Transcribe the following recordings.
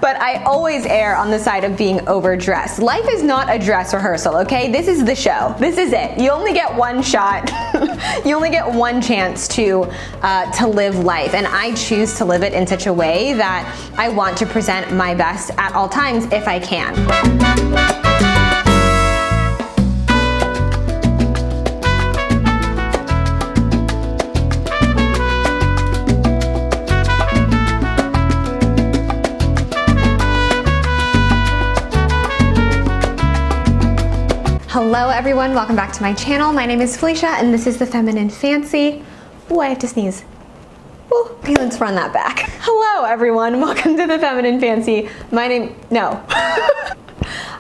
but I always err on the side of being overdressed. Life is not a dress rehearsal, okay? This is the show. This is it. You only get one shot. You only get one chance to live life, and I choose to live it in such a way that I want to present my best at all times if I can. Hello everyone, welcome back to my channel. My name is Felicia and this is the Feminine Fancy. Ooh, I have to sneeze. Ooh, okay, let's run that back. Hello everyone, welcome to the Feminine Fancy.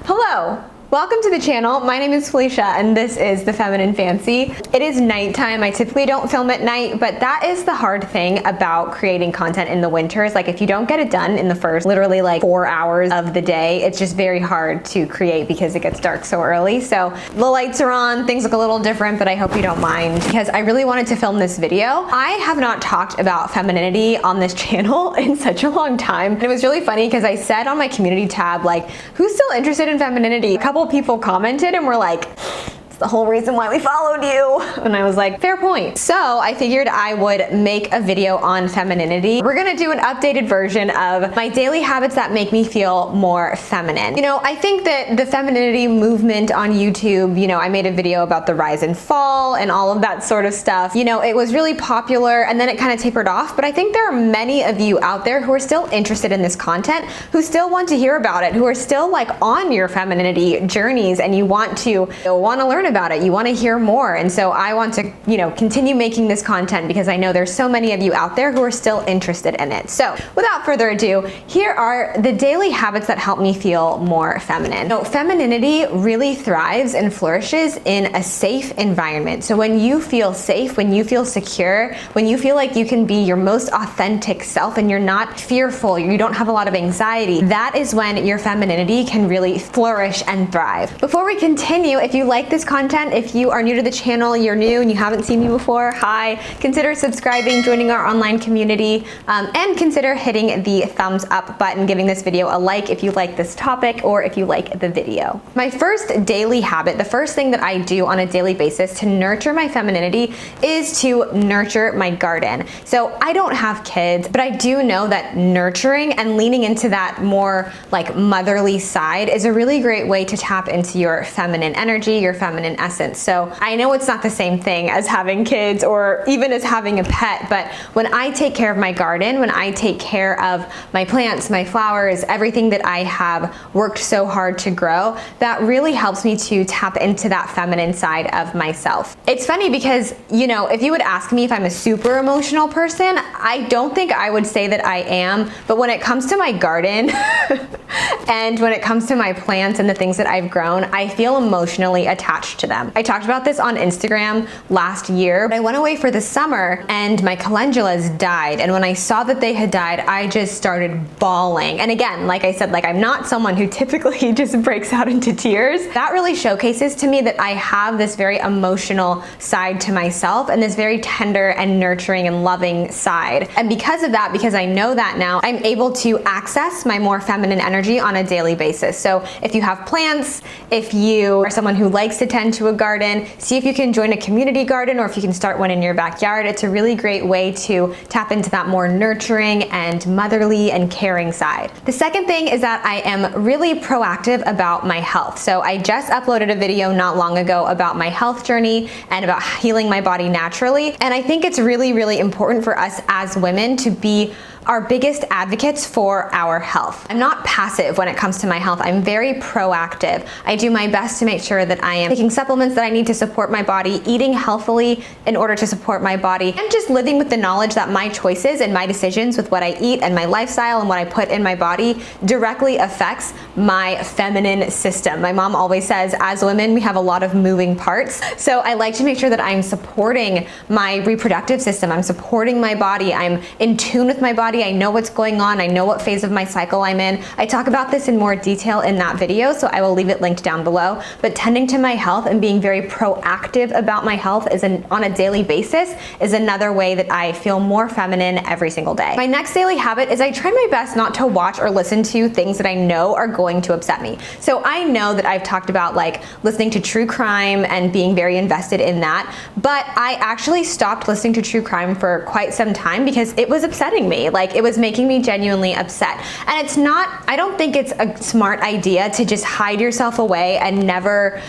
Hello. Welcome to the channel. My name is Felicia and this is the Feminine Fancy. It is nighttime. I typically don't film at night, but that is the hard thing about creating content in the winters. Like if you don't get it done in the first literally like 4 hours of the day, it's just very hard to create because it gets dark so early. So the lights are on, things look a little different, but I hope you don't mind because I really wanted to film this video. I have not talked about femininity on this channel in such a long time. And it was really funny because I said on my community tab, like, who's still interested in femininity? A couple people commented and were like, the whole reason why we followed you. And I was like, fair point. So I figured I would make a video on femininity. We're gonna do an updated version of my daily habits that make me feel more feminine. You know, I think that the femininity movement on YouTube, you know, I made a video about the rise and fall and all of that sort of stuff. You know, it was really popular and then it kind of tapered off, but I think there are many of you out there who are still interested in this content, who still want to hear about it, who are still like on your femininity journeys and you want to learn about it, you want to hear more. And so I want to, you know, continue making this content because I know there's so many of you out there who are still interested in it. So without further ado, here are the daily habits that help me feel more feminine. So femininity really thrives and flourishes in a safe environment. So when you feel safe, when you feel secure, when you feel like you can be your most authentic self and you're not fearful, you don't have a lot of anxiety, that is when your femininity can really flourish and thrive. Before we continue, if you like this content, if you are new to the channel, you're new and you haven't seen me before, hi, consider subscribing, joining our online community, and consider hitting the thumbs up button, giving this video a like if you like this topic or if you like the video. My first daily habit, the first thing that I do on a daily basis to nurture my femininity is to nurture my garden. So I don't have kids, but I do know that nurturing and leaning into that more like motherly side is a really great way to tap into your feminine energy, your feminine essence. So I know it's not the same thing as having kids or even as having a pet, but when I take care of my garden, when I take care of my plants, my flowers, everything that I have worked so hard to grow, that really helps me to tap into that feminine side of myself. It's funny because, you know, if you would ask me if I'm a super emotional person, I don't think I would say that I am, but when it comes to my garden and when it comes to my plants and the things that I've grown, I feel emotionally attached to them. I talked about this on Instagram last year. I went away for the summer and my calendulas died. And when I saw that they had died, I just started bawling. And again, like I said, like I'm not someone who typically just breaks out into tears. That really showcases to me that I have this very emotional side to myself and this very tender and nurturing and loving side. And because of that, because I know that now, I'm able to access my more feminine energy on a daily basis. So if you have plants, if you are someone who likes to tend to a garden, see if you can join a community garden or if you can start one in your backyard. It's a really great way to tap into that more nurturing and motherly and caring side. The second thing is that I am really proactive about my health. So I just uploaded a video not long ago about my health journey and about healing my body naturally. And I think it's really, really important for us as women to be our biggest advocates for our health. I'm not passive when it comes to my health. I'm very proactive. I do my best to make sure that I am taking supplements that I need to support my body, eating healthily in order to support my body, and just living with the knowledge that my choices and my decisions with what I eat and my lifestyle and what I put in my body directly affects my feminine system. My mom always says, as women, we have a lot of moving parts. So I like to make sure that I'm supporting my reproductive system. I'm supporting my body. I'm in tune with my body. body. I know what's going on. I know what phase of my cycle I'm in. I talk about this in more detail in that video, so I will leave it linked down below. But tending to my health and being very proactive about my health on a daily basis is another way that I feel more feminine every single day. My next daily habit is I try my best not to watch or listen to things that I know are going to upset me. So I know that I've talked about like listening to true crime and being very invested in that, but I actually stopped listening to true crime for quite some time because it was upsetting me. Like, it was making me genuinely upset. And it's not, I don't think it's a smart idea to just hide yourself away and never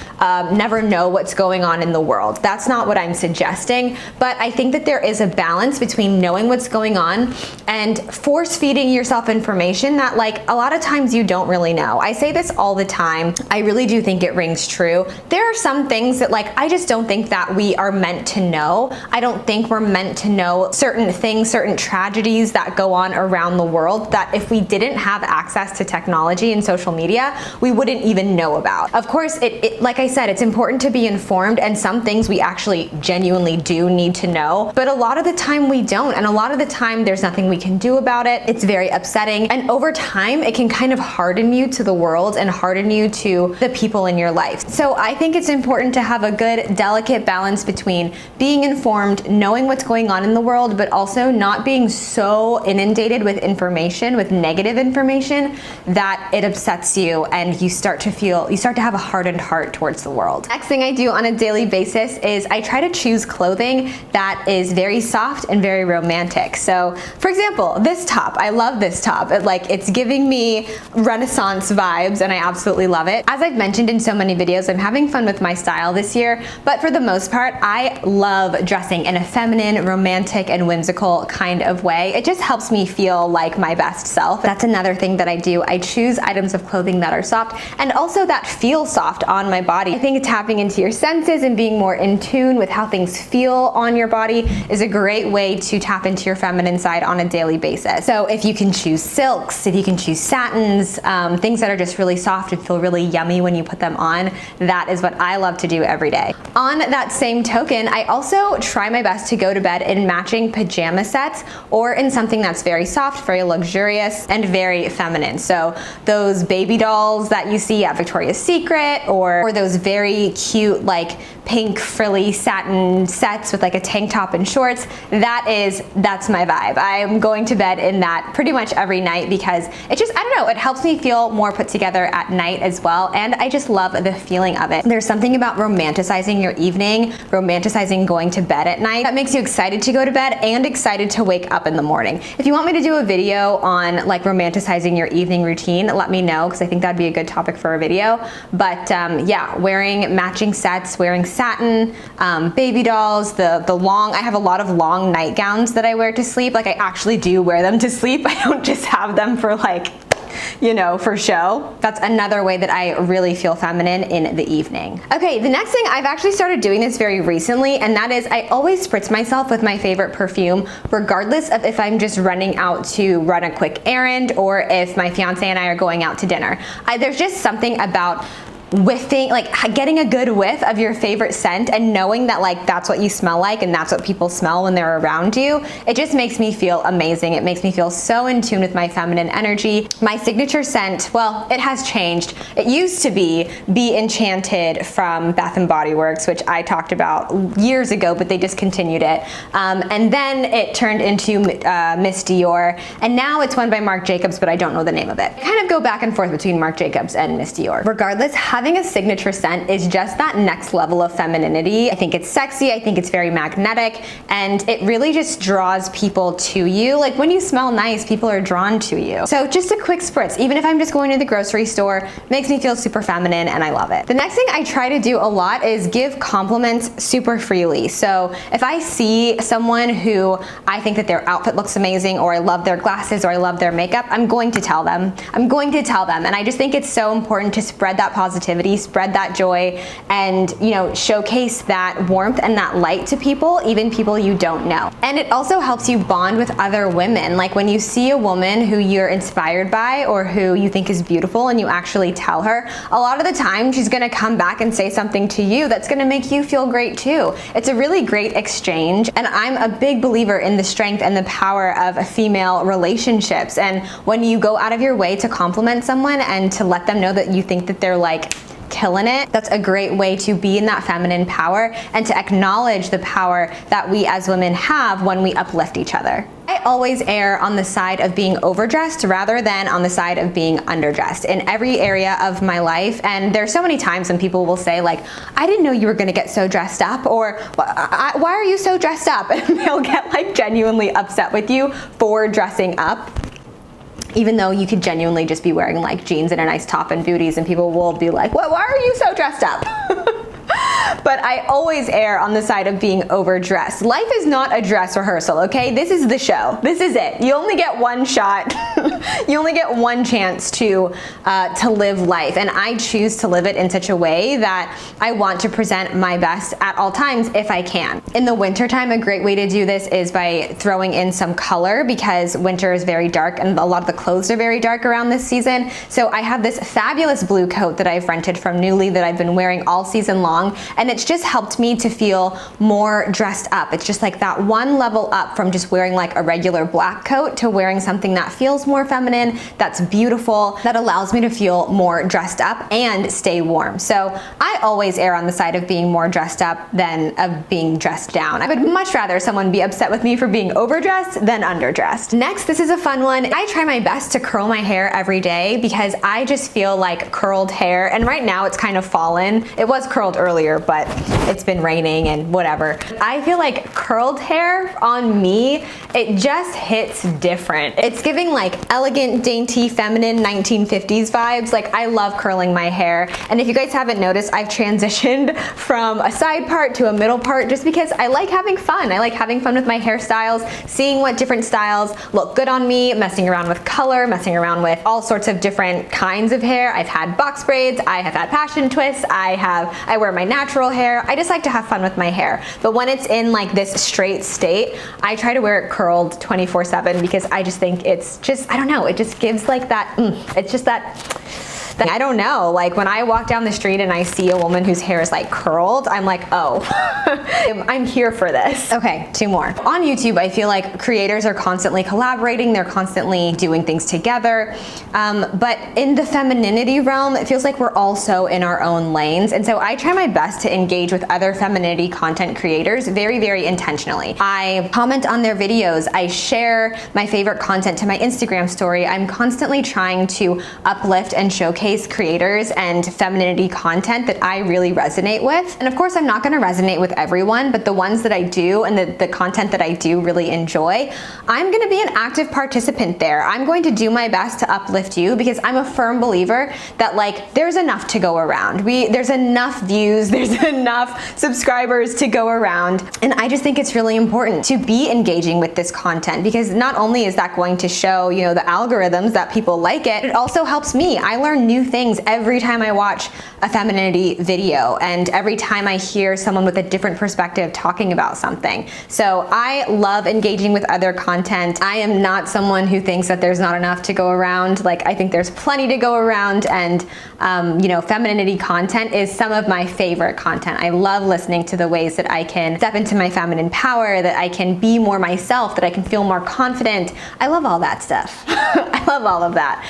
know what's going on in the world. That's not what I'm suggesting, but I think that there is a balance between knowing what's going on and force feeding yourself information that, like, a lot of times you don't really know. I say this all the time. I really do think it rings true. There are some things that, like, I just don't think that we are meant to know. I don't think we're meant to know certain things, certain tragedies that go on around the world that if we didn't have access to technology and social media, we wouldn't even know about. Of course, like I said, it's important to be informed, and some things we actually genuinely do need to know, but a lot of the time we don't, and a lot of the time there's nothing we can do about it. It's very upsetting, and over time it can kind of harden you to the world and harden you to the people in your life. So I think it's important to have a good, delicate balance between being informed, knowing what's going on in the world, but also not being so inundated with information, with negative information, that it upsets you and you start to have a hardened heart towards the world. Next thing I do on a daily basis is I try to choose clothing that is very soft and very romantic. So, for example, this top, I love this top. It's giving me Renaissance vibes, and I absolutely love it. As I've mentioned in so many videos, I'm having fun with my style this year, but for the most part, I love dressing in a feminine, romantic, and whimsical kind of way. It just helps me feel like my best self. That's another thing that I do. I choose items of clothing that are soft and also that feel soft on my body. I think tapping into your senses and being more in tune with how things feel on your body is a great way to tap into your feminine side on a daily basis. So if you can choose silks, if you can choose satins, things that are just really soft and feel really yummy when you put them on, that is what I love to do every day. On that same token, I also try my best to go to bed in matching pajama sets or in something that's very soft, very luxurious, and very feminine. So those baby dolls that you see at Victoria's Secret, or those very cute, like, pink frilly satin sets with like a tank top and shorts, that's my vibe. I'm going to bed in that pretty much every night because it just, I don't know, it helps me feel more put together at night as well, and I just love the feeling of it. There's something about romanticizing your evening, romanticizing going to bed at night, that makes you excited to go to bed and excited to wake up in the morning. If you want me to do a video on like romanticizing your evening routine, let me know, because I think that'd be a good topic for a video. But yeah, wearing matching sets, wearing satin, baby dolls, I have a lot of long nightgowns that I wear to sleep. Like, I actually do wear them to sleep. I don't just have them for, like, you know, for show. That's another way that I really feel feminine in the evening. Okay, the next thing, I've actually started doing this very recently, and that is I always spritz myself with my favorite perfume, regardless of if I'm just running out to run a quick errand or if my fiance and I are going out to dinner. There's just something about whiffing, like getting a good whiff of your favorite scent and knowing that, like, that's what you smell like and that's what people smell when they're around you. It just makes me feel amazing. It makes me feel so in tune with my feminine energy. My signature scent, well, it has changed. It used to be Enchanted from Bath & Body Works, which I talked about years ago, but they discontinued it. And then it turned into Miss Dior, and now it's one by Marc Jacobs, but I don't know the name of it. I kind of go back and forth between Marc Jacobs and Miss Dior. Regardless, having a signature scent is just that next level of femininity. I think it's sexy, I think it's very magnetic, and it really just draws people to you. Like, when you smell nice, people are drawn to you. So just a quick spritz, even if I'm just going to the grocery store, makes me feel super feminine, and I love it. The next thing I try to do a lot is give compliments super freely. So if I see someone who I think that their outfit looks amazing, or I love their glasses, or I love their makeup, I'm going to tell them. And I just think it's so important to spread that positivity positivity, spread that joy, and showcase that warmth and that light to people, even people you don't know. And it also helps you bond with other women. Like when you see a woman who you're inspired by or who you think is beautiful and you actually tell her, a lot of the time she's gonna come back and say something to you that's gonna make you feel great too. It's a really great exchange, and I'm a big believer in the strength and the power of female relationships. And when you go out of your way to compliment someone and to let them know that you think that they're like killing it, that's a great way to be in that feminine power and to acknowledge the power that we as women have when we uplift each other. I always err on the side of being overdressed rather than on the side of being underdressed in every area of my life. And there's so many times when people will say like, I didn't know you were gonna get so dressed up, or why are you so dressed up? And they'll get like genuinely upset with you for dressing up, even though you could genuinely just be wearing like jeans and a nice top and booties, and people will be like, why are you so dressed up? But I always err on the side of being overdressed. Life is not a dress rehearsal, okay? This is the show. This is it. You only get one shot. You only get one chance to live life, and I choose to live it in such a way that I want to present my best at all times if I can. In the wintertime, a great way to do this is by throwing in some color, because winter is very dark and a lot of the clothes are very dark around this season. So I have this fabulous blue coat that I've rented from Nuuly that I've been wearing all season long, and it's just helped me to feel more dressed up. It's just like that one level up from just wearing like a regular black coat to wearing something that feels more feminine, that's beautiful, that allows me to feel more dressed up and stay warm. So I always err on the side of being more dressed up than of being dressed down. I would much rather someone be upset with me for being overdressed than underdressed. Next, this is a fun one. I try my best to curl my hair every day because I just feel like curled hair, and right now it's kind of fallen. It was curled earlier, but it's been raining and whatever. I feel like curled hair on me, it just hits different. It's giving like elegant, dainty, feminine 1950s vibes. Like I love curling my hair. And if you guys haven't noticed, I've transitioned from a side part to a middle part just because I like having fun. I like having fun with my hairstyles, seeing what different styles look good on me, messing around with color, messing around with all sorts of different kinds of hair. I've had box braids, I have had passion twists, I wear my natural hair. I just like to have fun with my hair. But when it's in like this straight state, I try to wear it curled 24/7 because I just think it's just, I don't know, it just gives like that, it's just that, I don't know, like when I walk down the street and I see a woman whose hair is like curled, I'm like, oh, I'm here for this. Okay, two more. On YouTube, I feel like creators are constantly collaborating, they're constantly doing things together, but in the femininity realm, it feels like we're also in our own lanes, and so I try my best to engage with other femininity content creators very, very intentionally. I comment on their videos, I share my favorite content to my Instagram story. I'm constantly trying to uplift and showcase creators and femininity content that I really resonate with. And of course, I'm not gonna resonate with everyone, but the ones that I do and the content that I do really enjoy, I'm gonna be an active participant there. I'm going to do my best to uplift you because I'm a firm believer that like there's enough to go around. There's enough views, there's enough subscribers to go around. And I just think it's really important to be engaging with this content because not only is that going to show, the algorithms that people like it, it also helps me. I learn new things every time I watch a femininity video and every time I hear someone with a different perspective talking about something. So I love engaging with other content. I am not someone who thinks that there's not enough to go around. Like I think there's plenty to go around, and femininity content is some of my favorite content. I love listening to the ways that I can step into my feminine power, that I can be more myself, that I can feel more confident. I love all that stuff. I love all of that.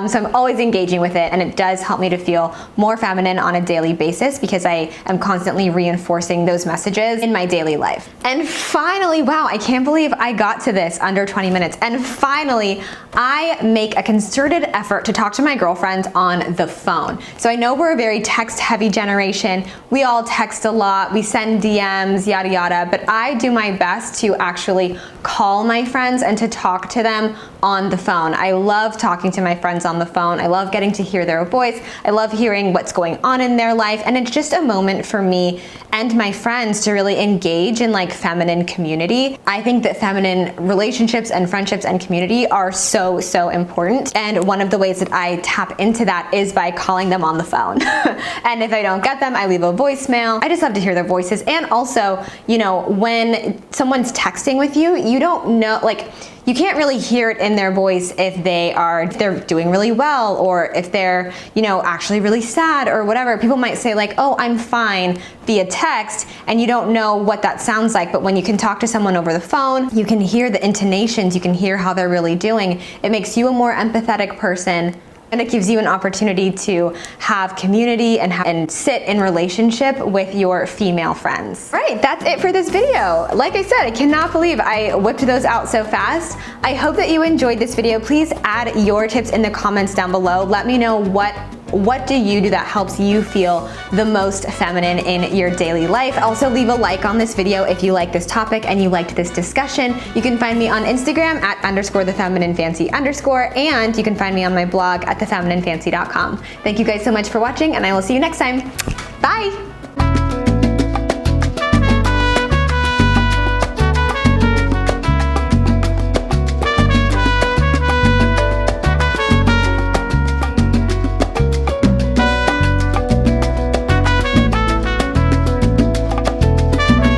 So I'm always engaging with it, and it does help me to feel more feminine on a daily basis because I am constantly reinforcing those messages in my daily life. And finally, wow, I can't believe I got to this under 20 minutes. And finally, I make a concerted effort to talk to my girlfriends on the phone. So I know we're a very text-heavy generation. We all text a lot, we send DMs, yada yada, but I do my best to actually call my friends and to talk to them on the phone. I love talking to my friends on the phone. I love getting to hear their voice. I love hearing what's going on in their life, and it's just a moment for me and my friends to really engage in like feminine community. I think that feminine relationships and friendships and community are so important. And one of the ways that I tap into that is by calling them on the phone. And if I don't get them, I leave a voicemail. I just love to hear their voices. And also, you know, when someone's texting with you, you don't know, like, you can't really hear it in their voice if they're doing really well, or if they're, you know, actually really sad or whatever. People might say like, oh, I'm fine via text, and you don't know what that sounds like. But when you can talk to someone over the phone, you can hear the intonations, you can hear how they're really doing. It makes you a more empathetic person. And it gives you an opportunity to have community and sit in relationship with your female friends. All right, that's it for this video. Like I said, I cannot believe I whipped those out so fast. I hope that you enjoyed this video. Please add your tips in the comments down below. Let me know what do you do that helps you feel the most feminine in your daily life. Also, leave a like on this video if you like this topic and you liked this discussion. You can find me on Instagram at _thefemininefancy_, and you can find me on my blog at thefemininefancy.com. Thank you guys so much for watching, and I will see you next time. Bye!